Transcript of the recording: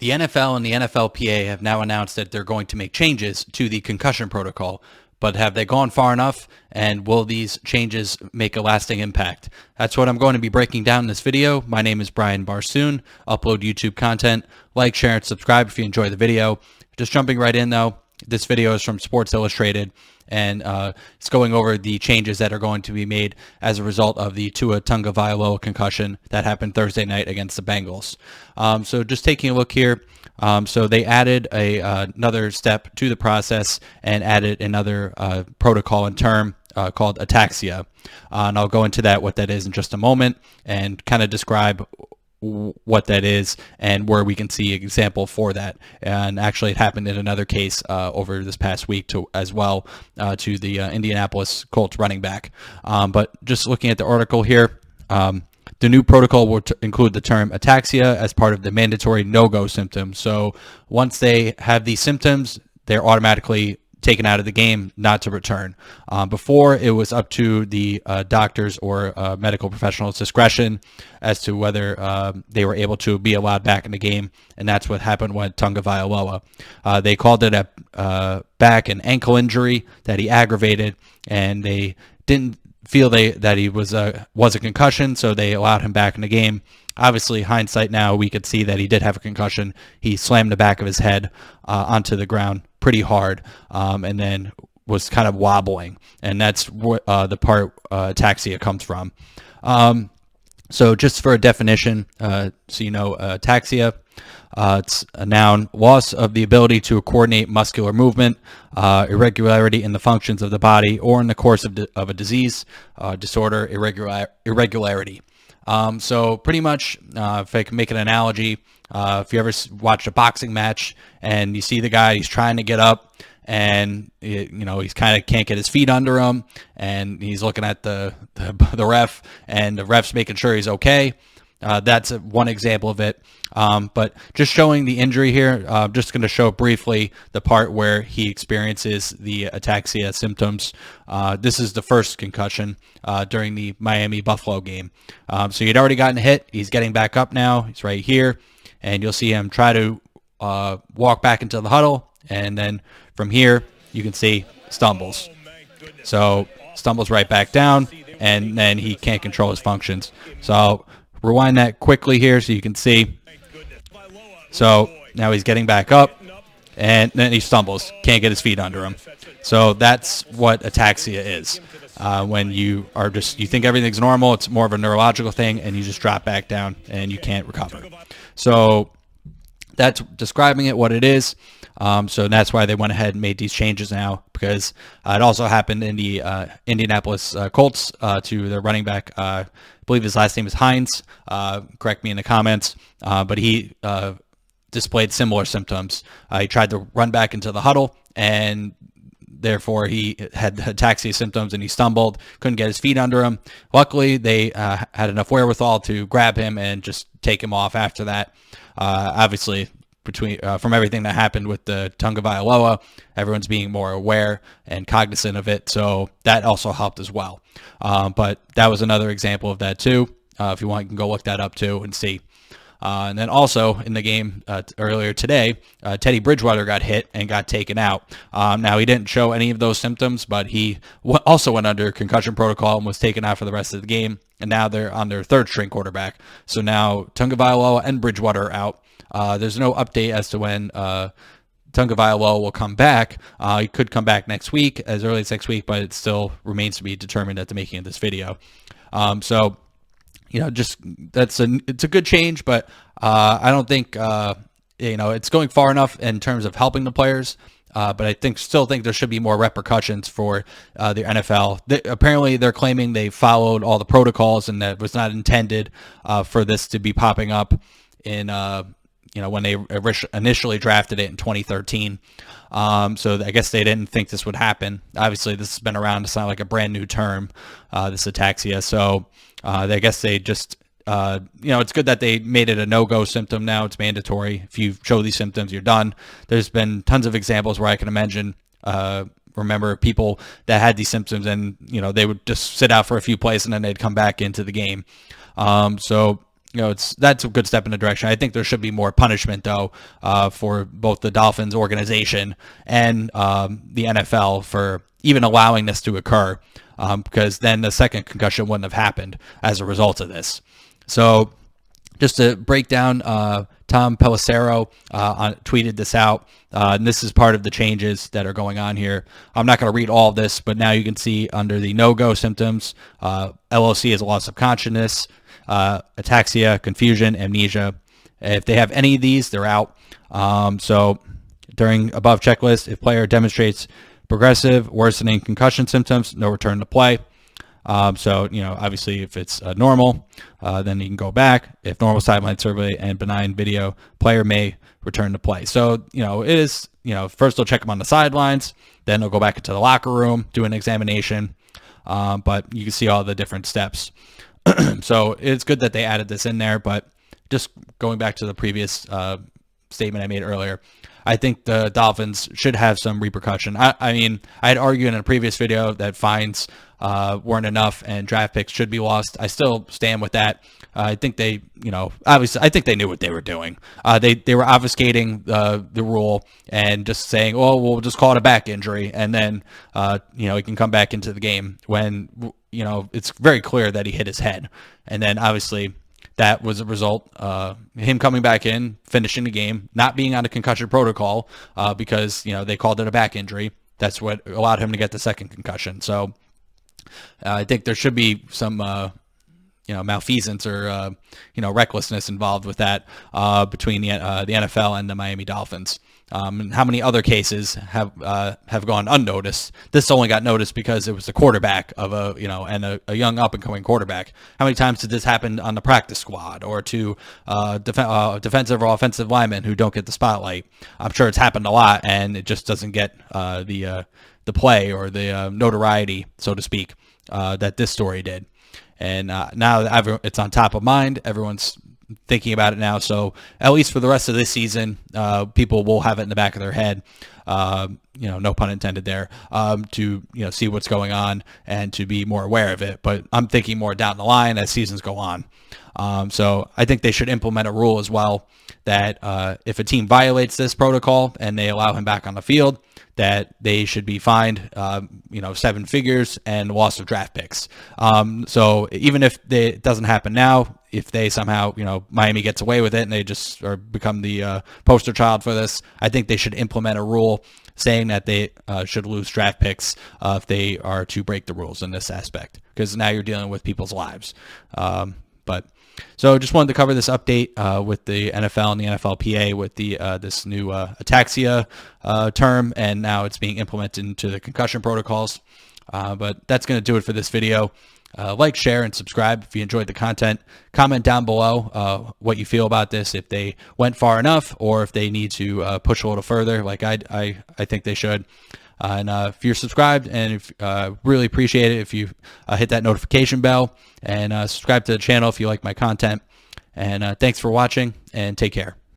The NFL and the NFLPA have now announced that they're going to make changes to the concussion protocol, but have they gone far enough, and will these changes make a lasting impact? That's what I'm going to be breaking down in this video. My name is Brian Barsoon. Upload YouTube content. Like, share, and subscribe if you enjoy the video. Just jumping right in though, this video is from Sports Illustrated, and it's going over the changes that are going to be made as a result of the TUA TAGOVAILOA concussion that happened Thursday night against the Bengals. So just taking a look here, so they added another step to the process and added another protocol and term called ataxia. And I'll go into what that is in just a moment and kind of describe what that is and where we can see an example for that. And actually it happened in another case over this past week as well to the Indianapolis Colts running back. But just looking at the article here, the new protocol will include the term ataxia as part of the mandatory no-go symptoms. So once they have these symptoms, they're automatically taken out of the game, not to return. Before, it was up to the doctors or medical professionals' discretion as to whether they were able to be allowed back in the game, and that's what happened with TAGOVAILOA. They called it a back and ankle injury that he aggravated, and they didn't feel that he was a concussion, so they allowed him back in the game. Obviously, hindsight now, we could see that he did have a concussion. He slammed the back of his head onto the ground pretty hard, and then was kind of wobbling, and that's what the part ataxia comes from. So just for a definition, so you know, ataxia, it's a noun: loss of the ability to coordinate muscular movement, irregularity in the functions of the body, or in the course of a disease, disorder, irregularity. So pretty much, if I can make an analogy, if you ever watched a boxing match and you see the guy, he's trying to get up, and he's kind of can't get his feet under him, and he's looking at the ref, and the ref's making sure he's okay. That's one example of it. But just showing the injury here, I'm just going to show briefly the part where he experiences the ataxia symptoms. This is the first concussion during the Miami-Buffalo game. So he'd already gotten hit. He's getting back up now. He's right here. And you'll see him try to walk back into the huddle. And then from here, you can see stumbles. So stumbles right back down, and then he can't control his functions. So I'll rewind that quickly here so you can see. So now he's getting back up, and then he stumbles, can't get his feet under him. So that's what ataxia is. When you think everything's normal, it's more of a neurological thing, and you just drop back down and you can't recover. So that's describing it, what it is. So that's why they went ahead and made these changes now, because it also happened in the Indianapolis Colts to their running back. I believe his last name is Hines. Correct me in the comments. But he displayed similar symptoms. He tried to run back into the huddle, and therefore he had ataxia symptoms, and he stumbled, couldn't get his feet under him. Luckily, they had enough wherewithal to grab him and just take him off after that. Obviously, from everything that happened with the TAGOVAILOA, everyone's being more aware and cognizant of it, so that also helped as well. But that was another example of that too. If you want, you can go look that up too and see. And then also in the game earlier today, Teddy Bridgewater got hit and got taken out. Now, he didn't show any of those symptoms, but he also went under concussion protocol and was taken out for the rest of the game. And now they're on their third string quarterback. So now TAGOVAILOA and Bridgewater are out. There's no update as to when TAGOVAILOA will come back. He could come back next week, as early as next week, but it still remains to be determined at the making of this video. So just it's a good change, but I don't think it's going far enough in terms of helping the players. But I still think there should be more repercussions for the NFL. Apparently, they're claiming they followed all the protocols, and that was not intended for this to be popping up in when they initially drafted it in 2013. So I guess they didn't think this would happen. Obviously, this has been around. It's not like a brand new term, this ataxia. So I guess they just, it's good that they made it a no-go symptom now. It's mandatory. If you show these symptoms, you're done. There's been tons of examples where I can imagine, remember people that had these symptoms, and they would just sit out for a few plays and then they'd come back into the game. So that's a good step in the direction. I think there should be more punishment though for both the Dolphins organization and the NFL for even allowing this to occur, because then the second concussion wouldn't have happened as a result of this. So just to break down, Tom Pelissero tweeted this out, and this is part of the changes that are going on here. I'm not going to read all of this, but now you can see under the no-go symptoms, LOC is a loss of consciousness, ataxia, confusion, amnesia. If they have any of these, they're out. So during above checklist, if player demonstrates progressive worsening concussion symptoms, no return to play. So, obviously if it's normal, then you can go back. If normal sideline survey and benign video, player may return to play. So, it is, first they'll check them on the sidelines, then they'll go back into the locker room, do an examination. But you can see all the different steps. So it's good that they added this in there, but just going back to the previous statement I made earlier, I think the Dolphins should have some repercussion. I mean, I had argued in a previous video that fines weren't enough and draft picks should be lost. I still stand with that. I think they, obviously, I think they knew what they were doing. They were obfuscating the rule and just saying, oh, we'll just call it a back injury, and then, he can come back into the game when, it's very clear that he hit his head. And then, obviously, that was a result of him coming back in, finishing the game, not being on a concussion protocol because, they called it a back injury. That's what allowed him to get the second concussion. So I think there should be some, malfeasance or, recklessness involved with that between the NFL and the Miami Dolphins. And how many other cases have gone unnoticed? This only got noticed because it was the quarterback of a young up and coming quarterback. How many times did this happen on the practice squad or to defensive or offensive linemen who don't get the spotlight? I'm sure it's happened a lot, and it just doesn't get the play or the notoriety, so to speak, that this story did. And now that it's on top of mind, everyone's thinking about it now. So at least for the rest of this season, people will have it in the back of their head, no pun intended there, to, see what's going on and to be more aware of it. But I'm thinking more down the line as seasons go on. So I think they should implement a rule as well that if a team violates this protocol and they allow him back on the field, that they should be fined, 7 figures and loss of draft picks. So even if it doesn't happen now, if they somehow, Miami gets away with it and they just become the poster child for this, I think they should implement a rule saying that they should lose draft picks if they are to break the rules in this aspect, because now you're dealing with people's lives. So just wanted to cover this update with the NFL and the NFLPA with the this new ataxia term, and now it's being implemented into the concussion protocols. But that's going to do it for this video. Like, share, and subscribe if you enjoyed the content. Comment down below what you feel about this, if they went far enough or if they need to push a little further like I think they should. And if you're subscribed, and if really appreciate it if you hit that notification bell and subscribe to the channel if you like my content. And thanks for watching, and take care.